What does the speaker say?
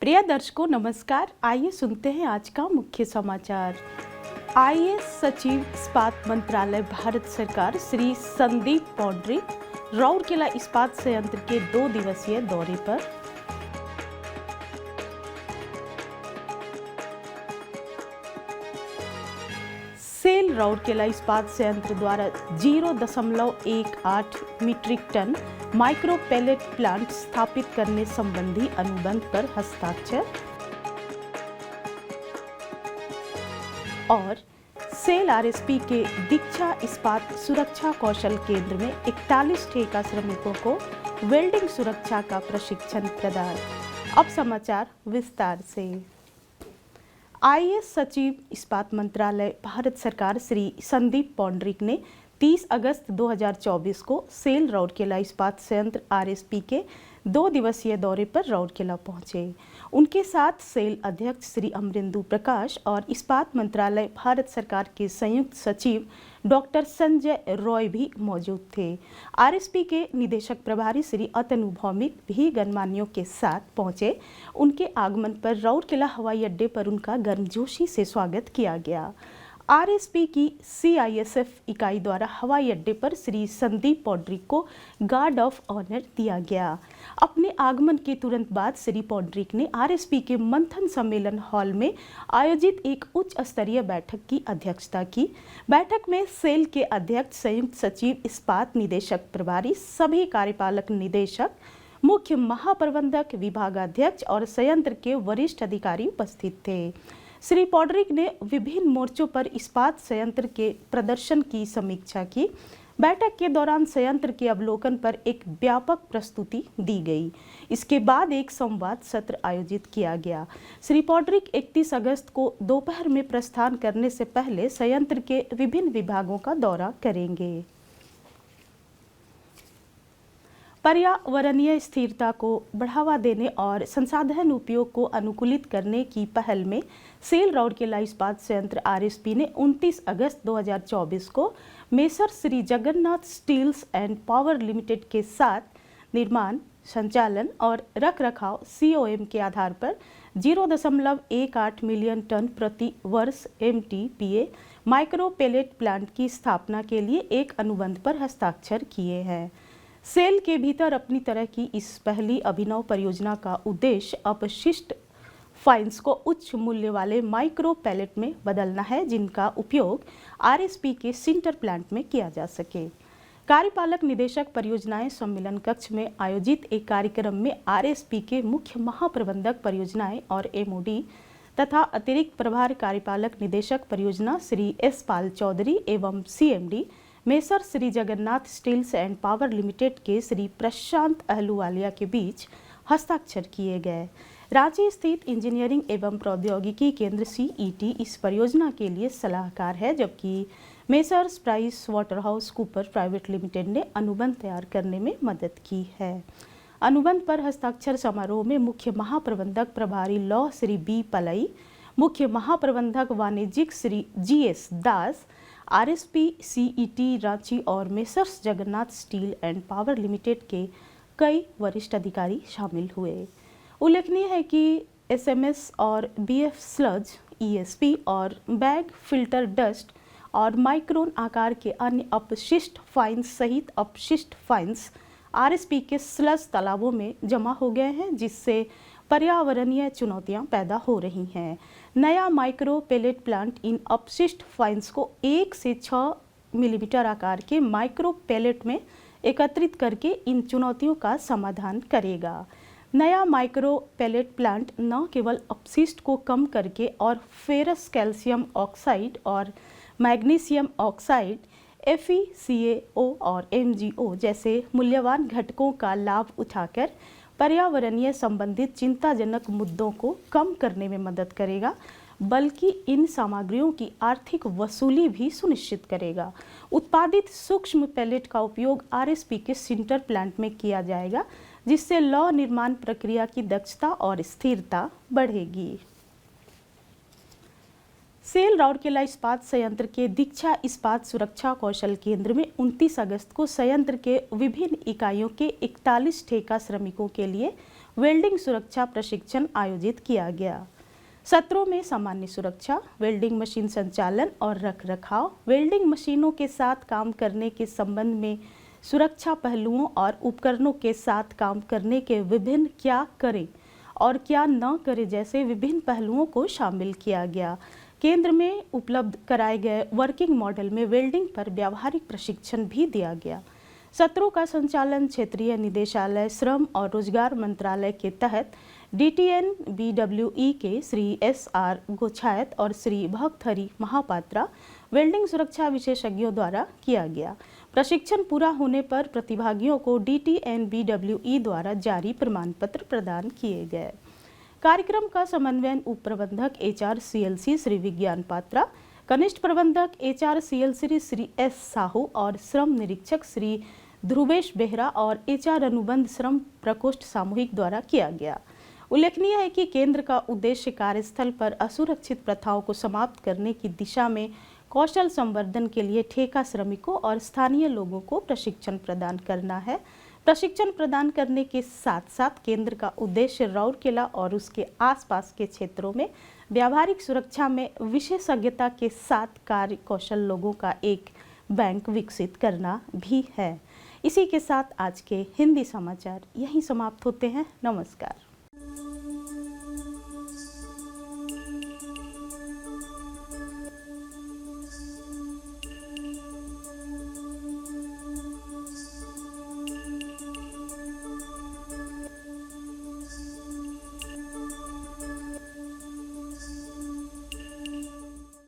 प्रिय दर्शकों नमस्कार। आइए सुनते हैं आज का मुख्य समाचार। आईएएस सचिव इस्पात मंत्रालय भारत सरकार श्री संदीप पौंडरिक राउरकेला इस्पात संयंत्र के 2 दिवसीय दौरे पर। सेल राउरकेला इस्पात संयंत्र द्वारा 0.18 metric ton micro pellet plant स्थापित करने संबंधी अनुबंध पर हस्ताक्षर। और सेल आरएसपी के दीक्षा इस्पात सुरक्षा कौशल केंद्र में 41 ठेका श्रमिकों को वेल्डिंग सुरक्षा का प्रशिक्षण प्रदान। अब समाचार विस्तार से। आईएएस सचिव इस्पात मंत्रालय भारत सरकार श्री संदीप पौंडरिक ने 30 अगस्त 2024 को सेल राउरकेला इस्पात संयंत्र आरएसपी के 2 दिवसीय दौरे पर राउरकेला पहुंचे। उनके साथ सेल अध्यक्ष श्री अमरेंदु प्रकाश और इस्पात मंत्रालय भारत सरकार के संयुक्त सचिव डॉक्टर संजय रॉय भी मौजूद थे। आरएसपी के निदेशक प्रभारी श्री अतनु भौमिक भी गणमान्यों के साथ पहुंचे। उनके आगमन पर राउरकेला हवाई अड्डे पर उनका गर्मजोशी से स्वागत किया गया। आरएसपी की सीआईएसएफ इकाई द्वारा हवाई अड्डे पर श्री संदीप पौंडरिक को गार्ड ऑफ ऑनर दिया गया। अपने आगमन के तुरंत बाद श्री पौंडरिक ने आरएसपी के मंथन सम्मेलन हॉल में आयोजित एक उच्च स्तरीय बैठक की अध्यक्षता की। बैठक में सेल के अध्यक्ष, संयुक्त सचिव, इस्पात निदेशक प्रभारी, सभी कार्यपालक निदेशक, मुख्य महाप्रबंधक, विभागाध्यक्ष और संयंत्र के वरिष्ठ अधिकारी उपस्थित थे। श्री पौंडरिक ने विभिन्न मोर्चों पर इस्पात संयंत्र के प्रदर्शन की समीक्षा की। बैठक के दौरान संयंत्र के अवलोकन पर एक व्यापक प्रस्तुति दी गई। इसके बाद एक संवाद सत्र आयोजित किया गया। श्री पौंडरिक 31 अगस्त को दोपहर में प्रस्थान करने से पहले संयंत्र के विभिन्न विभागों का दौरा करेंगे। पर्यावरणीय स्थिरता को बढ़ावा देने और संसाधन उपयोग को अनुकूलित करने की पहल में सेल राउरकेला इस्पात संयंत्र आरएसपी ने 29 अगस्त 2024 को Messrs Shri Jagannath steels and power limited के साथ निर्माण, संचालन और रखरखाव सीओएम के आधार पर 0.18 मिलियन टन प्रति वर्ष एमटीपीए माइक्रो पैलेट प्लांट की स्थापना के लिए एक अनुबंध पर हस्ताक्षर किए हैं। सेल के भीतर अपनी तरह की इस पहली अभिनव परियोजना का उद्देश्य अपशिष्ट फाइन्स को उच्च मूल्य वाले माइक्रो पैलेट में बदलना है, जिनका उपयोग आरएसपी के सिंटर प्लांट में किया जा सके। कार्यपालक निदेशक परियोजनाएं सम्मेलन कक्ष में आयोजित एक कार्यक्रम में आरएसपी के मुख्य महाप्रबंधक परियोजनाएं और एमओडी तथा अतिरिक्त प्रभार कार्यपालक निदेशक परियोजना श्री एस पाल चौधरी एवं CMD Messrs Shri Jagannath steels and power limited के श्री प्रशांत अहलूवालिया के बीच हस्ताक्षर किए गए। रांची स्थित इंजीनियरिंग एवं प्रौद्योगिकी केंद्र सीईटी इस परियोजना के लिए सलाहकार है, जबकि messrs price Waterhouse Cooper private limited ने अनुबंध तैयार करने में मदद की है। अनुबंध पर हस्ताक्षर समारोह में मुख्य महाप्रबंधक प्रभारी लॉ श्री बी पलई, मुख्य महाप्रबंधक वाणिज्यिक श्री जीएस दास, आरएसपी, सीईटी रांची और messrs Jagannath steel and power limited के कई वरिष्ठ अधिकारी शामिल हुए। उल्लेखनीय है कि एसएमएस और बीएफ स्लज, ईएसपी और बैग फिल्टर डस्ट और माइक्रोन आकार के अन्य अपशिष्ट फाइन्स सहित अपशिष्ट फाइन्स आरएसपी के स्लज तालाबों में जमा हो गए हैं, जिससे पर्यावरणीय चुनौतियां पैदा हो रही हैं। नया माइक्रो पैलेट प्लांट इन अपशिष्ट फाइन्स को 1 से 6 मिलीमीटर आकार के माइक्रो पैलेट में एकत्रित करके इन चुनौतियों का समाधान करेगा। नया माइक्रो पैलेट प्लांट न केवल अपशिष्ट को कम करके और फेरस कैल्शियम ऑक्साइड और मैग्नीशियम ऑक्साइड, FeCaO और MgO जैसे मूल्यवान घटकों का लाभ उठाकर पर्यावरणीय संबंधित चिंताजनक मुद्दों को कम करने में मदद करेगा, बल्कि इन सामग्रियों की आर्थिक वसूली भी सुनिश्चित करेगा। उत्पादित सूक्ष्म पैलेट का उपयोग आरएसपी के सिंटर प्लांट में किया जाएगा, जिससे लौह निर्माण प्रक्रिया की दक्षता और स्थिरता बढ़ेगी। सेल राउरकेला इस्पात संयंत्र के दीक्षा इस्पात सुरक्षा कौशल केंद्र में 29 अगस्त को संयंत्र के विभिन्न इकाइयों के 41 ठेका श्रमिकों के लिए वेल्डिंग सुरक्षा प्रशिक्षण आयोजित किया गया। सत्रों में सामान्य सुरक्षा, वेल्डिंग मशीन संचालन और रखरखाव, वेल्डिंग मशीनों के साथ काम करने के संबंध में सुरक्षा पहलुओं और उपकरणों के साथ काम करने के विभिन्न क्या करें और क्या न करें जैसे विभिन्न पहलुओं को शामिल किया गया। केंद्र में उपलब्ध कराए गए वर्किंग मॉडल में वेल्डिंग पर व्यावहारिक प्रशिक्षण भी दिया गया। सत्रों का संचालन क्षेत्रीय निदेशालय श्रम और रोजगार मंत्रालय के तहत DTNBWE के श्री SR गोछायत और श्री भक्तहरि महापात्रा वेल्डिंग सुरक्षा विशेषज्ञों द्वारा किया गया। प्रशिक्षण पूरा होने पर प्रतिभागियों को DTNBWE द्वारा जारी प्रमाण पत्र प्रदान किए गए। कार्यक्रम का समन्वयन उप प्रबंधक HRCLC श्री विज्ञान पात्रा, कनिष्ठ प्रबंधक HRCLC श्री S साहू और श्रम निरीक्षक श्री ध्रुवेश बेहरा और HR अनुबंध श्रम प्रकोष्ठ सामूहिक द्वारा किया गया। उल्लेखनीय है कि केंद्र का उद्देश्य कार्यस्थल पर असुरक्षित प्रथाओं को समाप्त करने की दिशा में कौशल संवर्धन के लिए ठेका श्रमिकों और स्थानीय लोगों को प्रशिक्षण प्रदान करना है। प्रशिक्षण प्रदान करने के साथ साथ केंद्र का उद्देश्य राउरकेला और उसके आसपास के क्षेत्रों में व्यावहारिक सुरक्षा में विशेषज्ञता के साथ कार्य कौशल लोगों का एक बैंक विकसित करना भी है। इसी के साथ आज के हिंदी समाचार यहीं समाप्त होते हैं। नमस्कार।